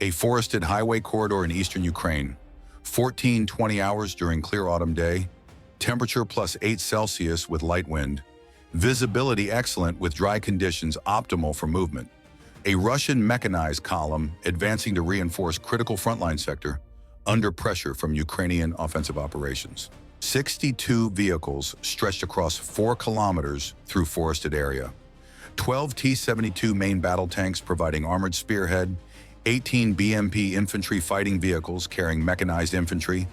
A forested highway corridor in eastern Ukraine. 14-20 hours during clear autumn day. Temperature +8 Celsius with light wind. Visibility excellent with dry conditions optimal for movement. A Russian mechanized column advancing to reinforce critical frontline sector under pressure from Ukrainian offensive operations. 62 vehicles stretched across 4 kilometers through forested area. 12 T-72 main battle tanks providing armored spearhead, 18 BMP infantry fighting vehicles carrying mechanized infantry,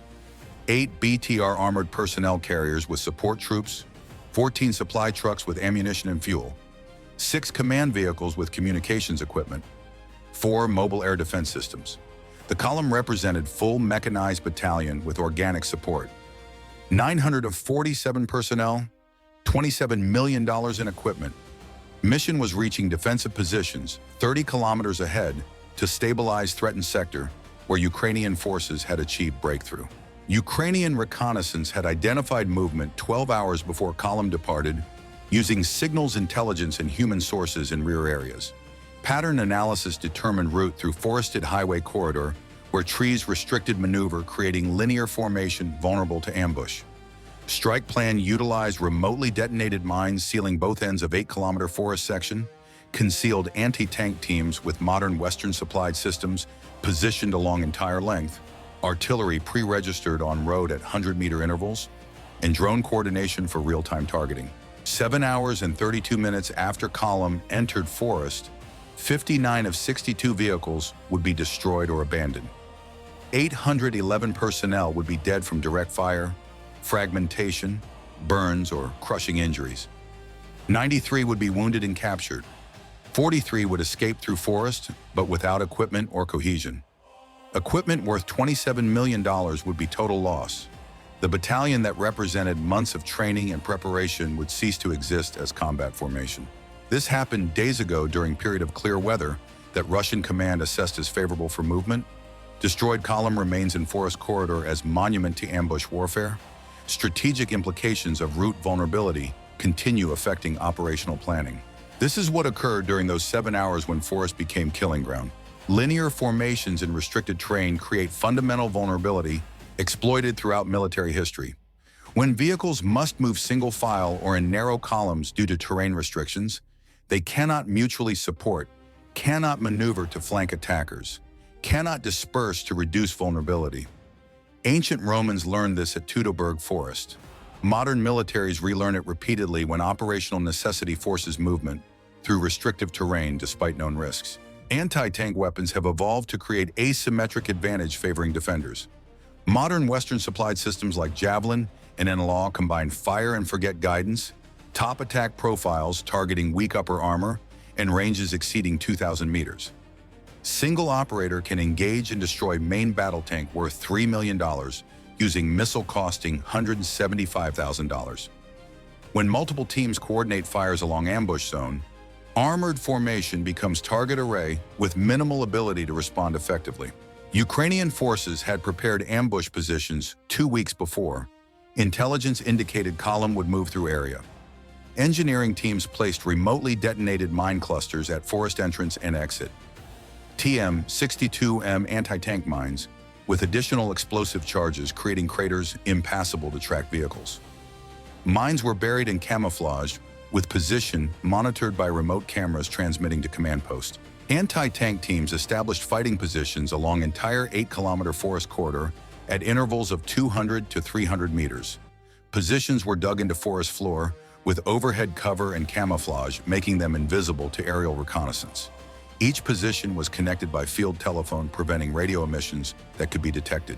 8 BTR armored personnel carriers with support troops, 14 supply trucks with ammunition and fuel, 6 command vehicles with communications equipment, 4 mobile air defense systems. The column represented full mechanized battalion with organic support. 947 personnel, $27 million in equipment. Mission was reaching defensive positions 30 kilometers ahead to stabilize threatened sector where Ukrainian forces had achieved breakthrough. Ukrainian reconnaissance had identified movement 12 hours before column departed, using signals intelligence and human sources in rear areas. Pattern analysis determined route through forested highway corridor where trees restricted maneuver, creating linear formation vulnerable to ambush. Strike plan utilized remotely detonated mines sealing both ends of 8-kilometer forest section, concealed anti-tank teams with modern Western-supplied systems positioned along entire length, artillery pre-registered on road at 100-meter intervals, and drone coordination for real-time targeting. 7 hours and 32 minutes after column entered forest, 59 of 62 vehicles would be destroyed or abandoned. 811 personnel would be dead from direct fire, fragmentation, burns, or crushing injuries. 93 would be wounded and captured. 43 would escape through forest, but without equipment or cohesion. Equipment worth $27 million would be total loss. The battalion that represented months of training and preparation would cease to exist as combat formation. This happened days ago during period of clear weather that Russian command assessed as favorable for movement. Destroyed column remains in forest corridor as monument to ambush warfare. Strategic implications of route vulnerability continue affecting operational planning. This is what occurred during those 7 hours when forest became killing ground. Linear formations in restricted terrain create fundamental vulnerability exploited throughout military history. When vehicles must move single file or in narrow columns due to terrain restrictions, they cannot mutually support, cannot maneuver to flank attackers, cannot disperse to reduce vulnerability. Ancient Romans learned this at Teutoburg Forest. Modern militaries relearn it repeatedly when operational necessity forces movement through restrictive terrain despite known risks. Anti-tank weapons have evolved to create asymmetric advantage favoring defenders. Modern Western-supplied systems like Javelin and NLAW combine fire-and-forget guidance, top attack profiles targeting weak upper armor, and ranges exceeding 2,000 meters. Single operator can engage and destroy main battle tank worth $3 million using missile costing $175,000. When multiple teams coordinate fires along ambush zone, armored formation becomes target array with minimal ability to respond effectively. Ukrainian forces had prepared ambush positions 2 weeks before. Intelligence indicated column would move through area. Engineering teams placed remotely detonated mine clusters at forest entrance and exit. TM-62M anti-tank mines with additional explosive charges creating craters impassable to track vehicles. Mines were buried in camouflage with position monitored by remote cameras transmitting to command post. Anti-tank teams established fighting positions along entire 8-kilometer forest corridor at intervals of 200 to 300 meters. Positions were dug into forest floor with overhead cover and camouflage, making them invisible to aerial reconnaissance. Each position was connected by field telephone, preventing radio emissions that could be detected.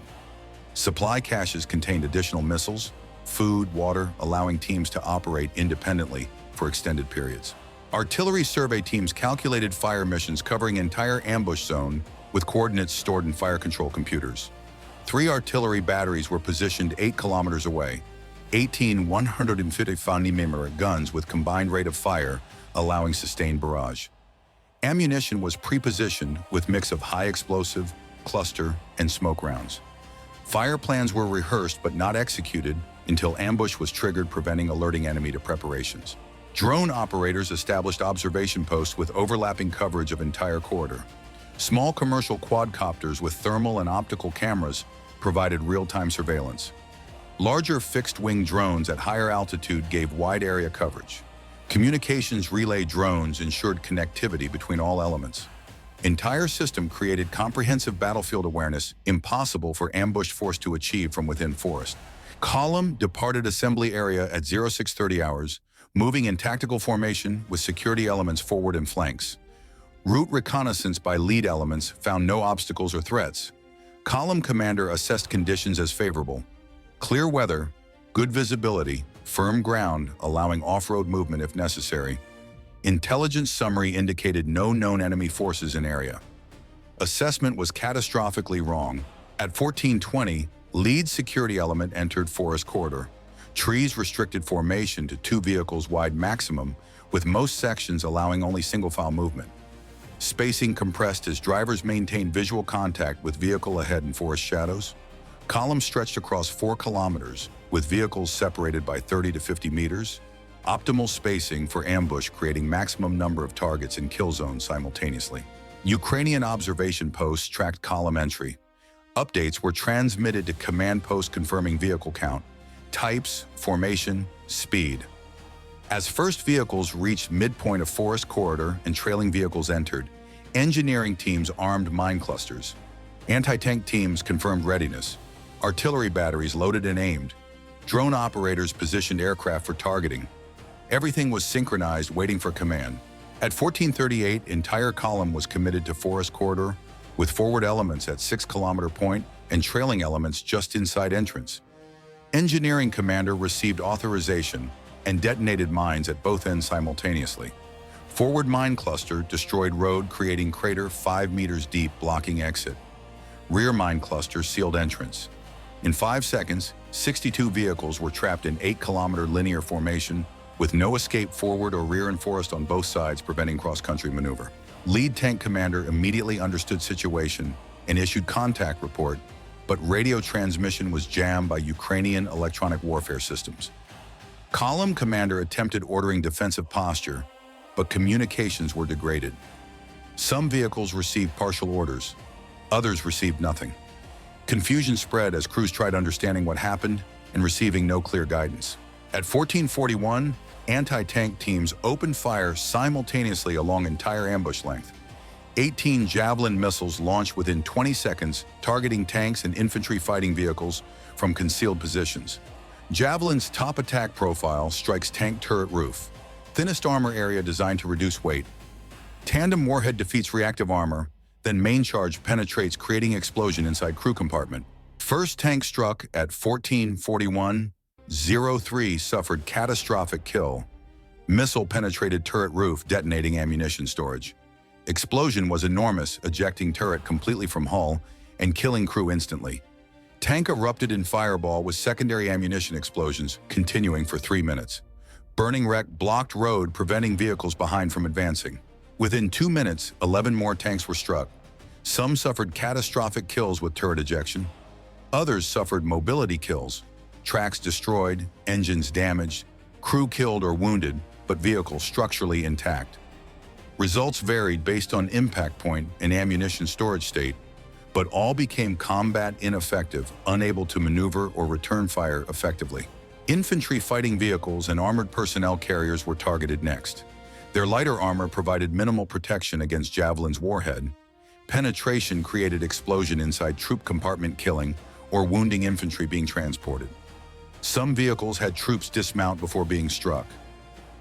Supply caches contained additional missiles, food, water, allowing teams to operate independently for extended periods. Artillery survey teams calculated fire missions covering entire ambush zone with coordinates stored in fire control computers. 3 artillery batteries were positioned 8 kilometers away, 18 150mm guns with combined rate of fire, allowing sustained barrage. Ammunition was pre-positioned with mix of high explosive, cluster, and smoke rounds. Fire plans were rehearsed but not executed until ambush was triggered, preventing alerting enemy to preparations. Drone operators established observation posts with overlapping coverage of entire corridor. Small commercial quadcopters with thermal and optical cameras provided real-time surveillance. Larger fixed-wing drones at higher altitude gave wide-area coverage. Communications relay drones ensured connectivity between all elements. Entire system created comprehensive battlefield awareness impossible for ambushed force to achieve from within forest. Column departed assembly area at 0630 hours, moving in tactical formation with security elements forward and flanks. Route reconnaissance by lead elements found no obstacles or threats. Column commander assessed conditions as favorable. Clear weather, good visibility, firm ground, allowing off-road movement if necessary. Intelligence summary indicated no known enemy forces in area. Assessment was catastrophically wrong. At 1420, lead security element entered forest corridor. Trees restricted formation to 2 vehicles wide maximum, with most sections allowing only single-file movement. Spacing compressed as drivers maintained visual contact with vehicle ahead in forest shadows. Column stretched across 4 kilometers, with vehicles separated by 30 to 50 meters. Optimal spacing for ambush, creating maximum number of targets in kill zones simultaneously. Ukrainian observation posts tracked column entry. Updates were transmitted to command post confirming vehicle count, types, formation, speed. As first vehicles reached midpoint of forest corridor and trailing vehicles entered, engineering teams armed mine clusters. Anti-tank teams confirmed readiness. Artillery batteries loaded and aimed. Drone operators positioned aircraft for targeting. Everything was synchronized, waiting for command. At 1438, entire column was committed to forest corridor, with forward elements at 6-kilometer point and trailing elements just inside entrance. Engineering commander received authorization and detonated mines at both ends simultaneously. Forward mine cluster destroyed road, creating crater 5 meters deep, blocking exit. Rear mine cluster sealed entrance. In 5 seconds, 62 vehicles were trapped in 8-kilometer linear formation, with no escape forward or rear in forest on both sides, preventing cross-country maneuver. Lead tank commander immediately understood situation and issued contact report, but radio transmission was jammed by Ukrainian electronic warfare systems. Column commander attempted ordering defensive posture, but communications were degraded. Some vehicles received partial orders, others received nothing. Confusion spread as crews tried understanding what happened and receiving no clear guidance. At 1441, anti-tank teams opened fire simultaneously along entire ambush length. 18 Javelin missiles launched within 20 seconds, targeting tanks and infantry fighting vehicles from concealed positions. Javelin's top attack profile strikes tank turret roof, thinnest armor area designed to reduce weight. Tandem warhead defeats reactive armor, then main charge penetrates, creating explosion inside crew compartment. First tank struck at 1441. 03 suffered catastrophic kill. Missile penetrated turret roof, detonating ammunition storage. Explosion was enormous, ejecting turret completely from hull and killing crew instantly. Tank erupted in fireball with secondary ammunition explosions continuing for 3 minutes. Burning wreck blocked road, preventing vehicles behind from advancing. Within 2 minutes, 11 more tanks were struck. Some suffered catastrophic kills with turret ejection. Others suffered mobility kills. Tracks destroyed, engines damaged, crew killed or wounded, but vehicle structurally intact. Results varied based on impact point and ammunition storage state, but all became combat ineffective, unable to maneuver or return fire effectively. Infantry fighting vehicles and armored personnel carriers were targeted next. Their lighter armor provided minimal protection against Javelin's warhead. Penetration created explosion inside troop compartment, killing or wounding infantry being transported. Some vehicles had troops dismount before being struck.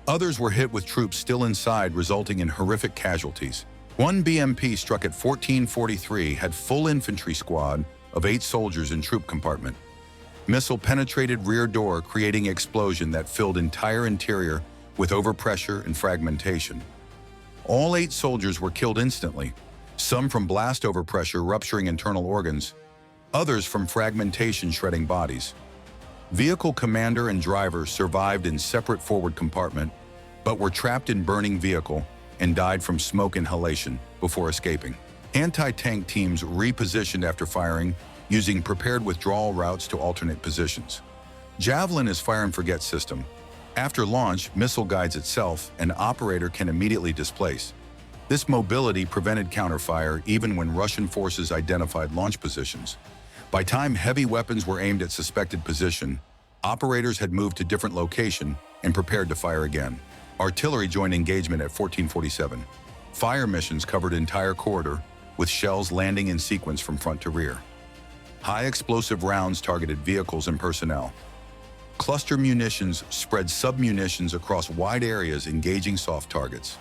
Others were hit with troops still inside, resulting in horrific casualties. One BMP struck at 1443 had full infantry squad of 8 soldiers in troop compartment. Missile penetrated rear door, creating explosion that filled entire interior with overpressure and fragmentation. All 8 soldiers were killed instantly, some from blast overpressure rupturing internal organs, others from fragmentation shredding bodies. Vehicle commander and driver survived in separate forward compartment, but were trapped in burning vehicle and died from smoke inhalation before escaping. Anti-tank teams repositioned after firing, using prepared withdrawal routes to alternate positions. Javelin is fire and forget system. After launch, missile guides itself and operator can immediately displace. This mobility prevented counterfire even when Russian forces identified launch positions. By the time heavy weapons were aimed at suspected position, operators had moved to different location and prepared to fire again. Artillery joined engagement at 1447. Fire missions covered entire corridor, with shells landing in sequence from front to rear. High explosive rounds targeted vehicles and personnel. Cluster munitions spread sub-munitions across wide areas, engaging soft targets.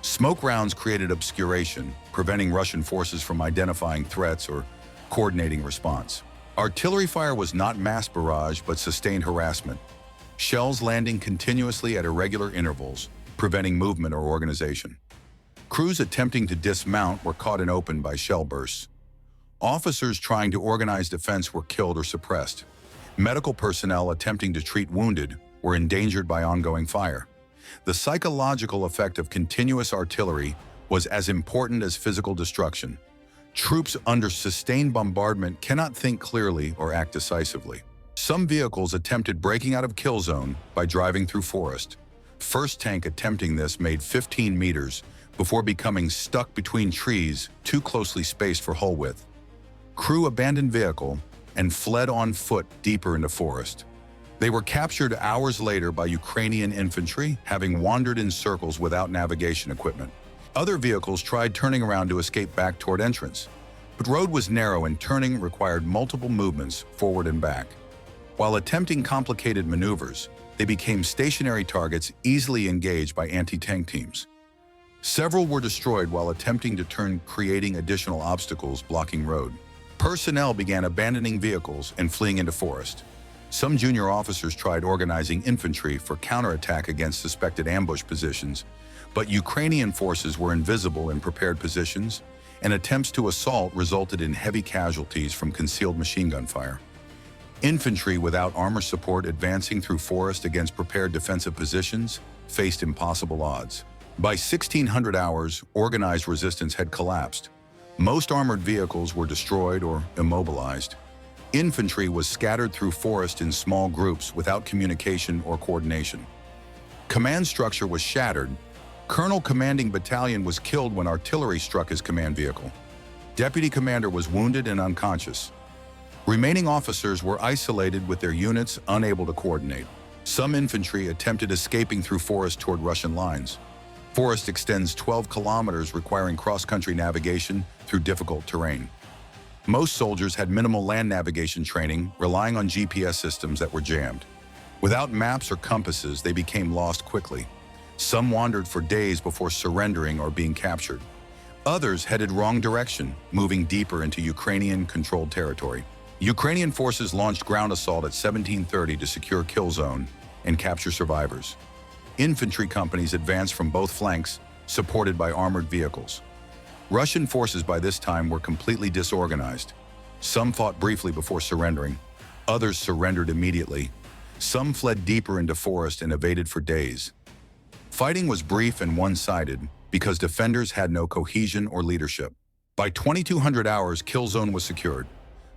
Smoke rounds created obscuration, preventing Russian forces from identifying threats or coordinating response. Artillery fire was not mass barrage but sustained harassment. Shells landing continuously at irregular intervals, preventing movement or organization. Crews attempting to dismount were caught in open by shell bursts. Officers trying to organize defense were killed or suppressed. Medical personnel attempting to treat wounded were endangered by ongoing fire. The psychological effect of continuous artillery was as important as physical destruction. Troops under sustained bombardment cannot think clearly or act decisively. Some vehicles attempted breaking out of kill zone by driving through forest. First tank attempting this made 15 meters before becoming stuck between trees too closely spaced for hull width. Crew abandoned vehicle and fled on foot deeper into forest. They were captured hours later by Ukrainian infantry, having wandered in circles without navigation equipment. Other vehicles tried turning around to escape back toward entrance, but road was narrow and turning required multiple movements forward and back. While attempting complicated maneuvers, they became stationary targets easily engaged by anti-tank teams. Several were destroyed while attempting to turn, creating additional obstacles blocking road. Personnel began abandoning vehicles and fleeing into forest. Some junior officers tried organizing infantry for counterattack against suspected ambush positions, but Ukrainian forces were invisible in prepared positions, and attempts to assault resulted in heavy casualties from concealed machine gun fire. Infantry without armor support advancing through forest against prepared defensive positions faced impossible odds. By 1600 hours, organized resistance had collapsed. Most armored vehicles were destroyed or immobilized. Infantry was scattered through forest in small groups without communication or coordination. Command structure was shattered. Colonel commanding battalion was killed when artillery struck his command vehicle. Deputy commander was wounded and unconscious. Remaining officers were isolated with their units unable to coordinate. Some infantry attempted escaping through forest toward Russian lines. Forest extends 12 kilometers, requiring cross-country navigation through difficult terrain. Most soldiers had minimal land navigation training, relying on GPS systems that were jammed. Without maps or compasses, they became lost quickly. Some wandered for days before surrendering or being captured. Others headed wrong direction, moving deeper into Ukrainian-controlled territory. Ukrainian forces launched ground assault at 1730 to secure kill zone and capture survivors. Infantry companies advanced from both flanks, supported by armored vehicles. Russian forces by this time were completely disorganized. Some fought briefly before surrendering. Others surrendered immediately. Some fled deeper into forest and evaded for days. Fighting was brief and one-sided because defenders had no cohesion or leadership. By 2200 hours, kill zone was secured.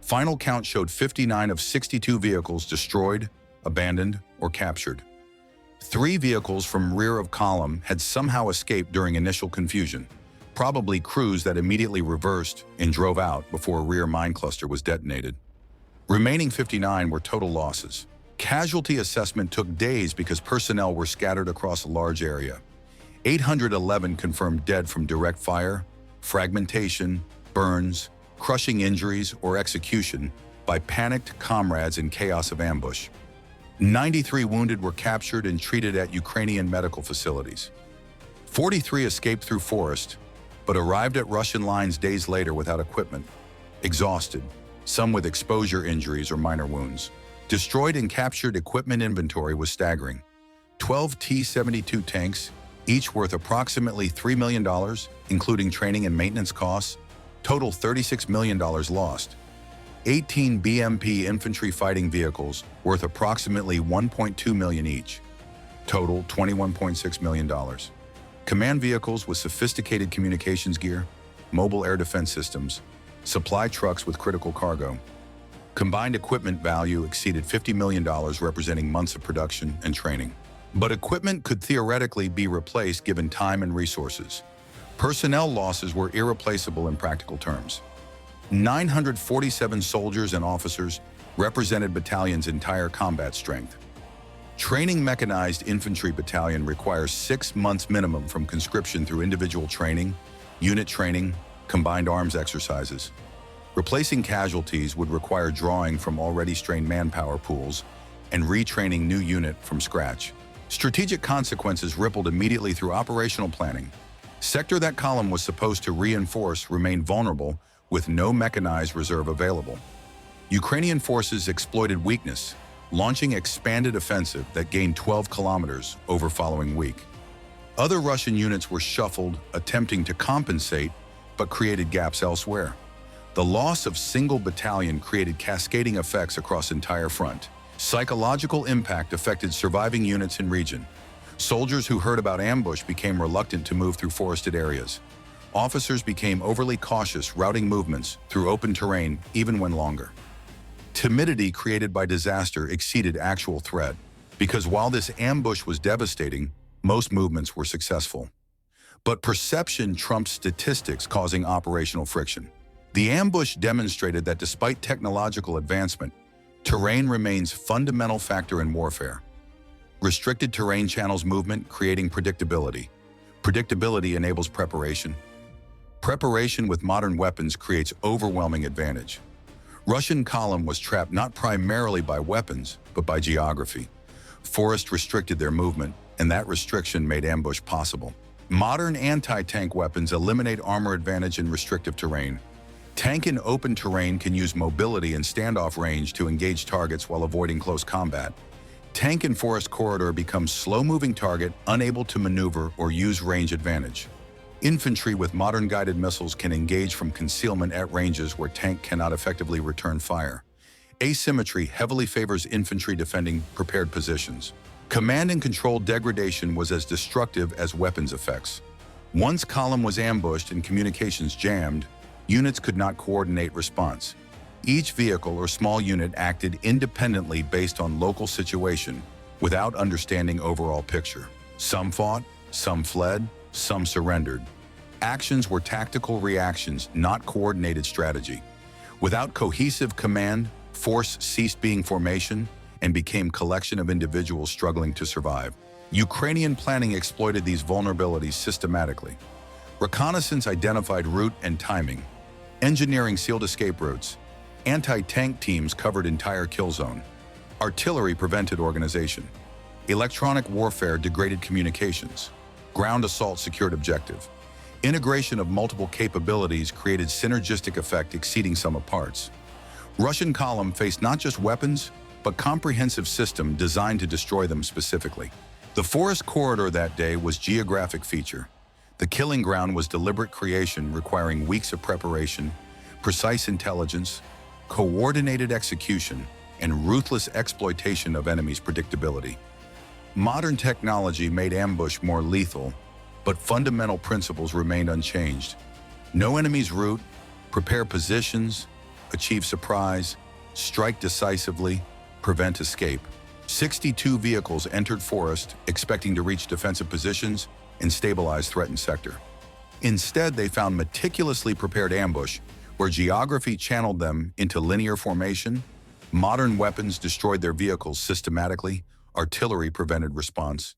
Final count showed 59 of 62 vehicles destroyed, abandoned, or captured. 3 vehicles from rear of column had somehow escaped during initial confusion, probably crews that immediately reversed and drove out before a rear mine cluster was detonated. Remaining 59 were total losses. Casualty assessment took days because personnel were scattered across a large area. 811 confirmed dead from direct fire, fragmentation, burns, crushing injuries, or execution by panicked comrades in chaos of ambush. 93 wounded were captured and treated at Ukrainian medical facilities. 43 escaped through forest, but arrived at Russian lines days later without equipment, exhausted, some with exposure injuries or minor wounds. Destroyed and captured equipment inventory was staggering. 12 T-72 tanks, each worth approximately $3 million, including training and maintenance costs, total $36 million lost. 18 BMP infantry fighting vehicles worth approximately $1.2 million each, total $21.6 million. Command vehicles with sophisticated communications gear, mobile air defense systems, supply trucks with critical cargo. Combined equipment value exceeded $50 million, representing months of production and training. But equipment could theoretically be replaced given time and resources. Personnel losses were irreplaceable in practical terms. 947 soldiers and officers represented battalion's entire combat strength. Training mechanized infantry battalion requires 6 months minimum from conscription through individual training, unit training, combined arms exercises. Replacing casualties would require drawing from already strained manpower pools and retraining new unit from scratch. Strategic consequences rippled immediately through operational planning. Sector that column was supposed to reinforce remained vulnerable with no mechanized reserve available. Ukrainian forces exploited weakness, launching expanded offensive that gained 12 kilometers over following week. Other Russian units were shuffled, attempting to compensate, but created gaps elsewhere. The loss of single battalion created cascading effects across entire front. Psychological impact affected surviving units in region. Soldiers who heard about ambush became reluctant to move through forested areas. Officers became overly cautious, routing movements through open terrain even when longer. Timidity created by disaster exceeded actual threat, because while this ambush was devastating, most movements were successful. But perception trumped statistics, causing operational friction. The ambush demonstrated that despite technological advancement, terrain remains a fundamental factor in warfare. Restricted terrain channels movement, creating predictability. Predictability enables preparation. Preparation with modern weapons creates overwhelming advantage. Russian column was trapped not primarily by weapons, but by geography. Forest restricted their movement, and that restriction made ambush possible. Modern anti-tank weapons eliminate armor advantage in restrictive terrain. Tank in open terrain can use mobility and standoff range to engage targets while avoiding close combat. Tank in forest corridor becomes slow-moving target, unable to maneuver or use range advantage. Infantry with modern guided missiles can engage from concealment at ranges where tank cannot effectively return fire. Asymmetry heavily favors infantry defending prepared positions. Command and control degradation was as destructive as weapons effects. Once column was ambushed and communications jammed, units could not coordinate response. Each vehicle or small unit acted independently based on local situation without understanding overall picture. Some fought, some fled, some surrendered. Actions were tactical reactions, not coordinated strategy. Without cohesive command, force ceased being formation and became collection of individuals struggling to survive. Ukrainian planning exploited these vulnerabilities systematically. Reconnaissance identified route and timing. Engineering sealed escape routes. Anti-tank teams covered entire kill zone. Artillery prevented organization. Electronic warfare degraded communications. Ground assault secured objective. Integration of multiple capabilities created synergistic effect exceeding sum of parts. Russian column faced not just weapons, but comprehensive system designed to destroy them specifically. The forest corridor that day was geographic feature. The killing ground was deliberate creation requiring weeks of preparation, precise intelligence, coordinated execution, and ruthless exploitation of enemies' predictability. Modern technology made ambush more lethal, but fundamental principles remained unchanged. Know enemy's route, prepare positions, achieve surprise, strike decisively, prevent escape. 62 vehicles entered forest expecting to reach defensive positions and stabilize threatened sector. Instead, they found meticulously prepared ambush where geography channeled them into linear formation. Modern weapons destroyed their vehicles systematically, artillery prevented response,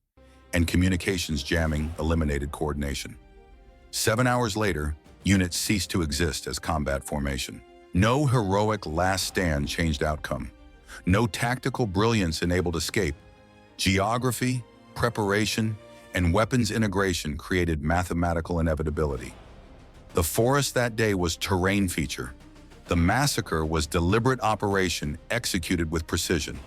and communications jamming eliminated coordination. 7 hours later, units ceased to exist as combat formation. No heroic last stand changed outcome. No tactical brilliance enabled escape. Geography, preparation, and weapons integration created mathematical inevitability. The forest that day was terrain feature. The massacre was deliberate operation executed with precision.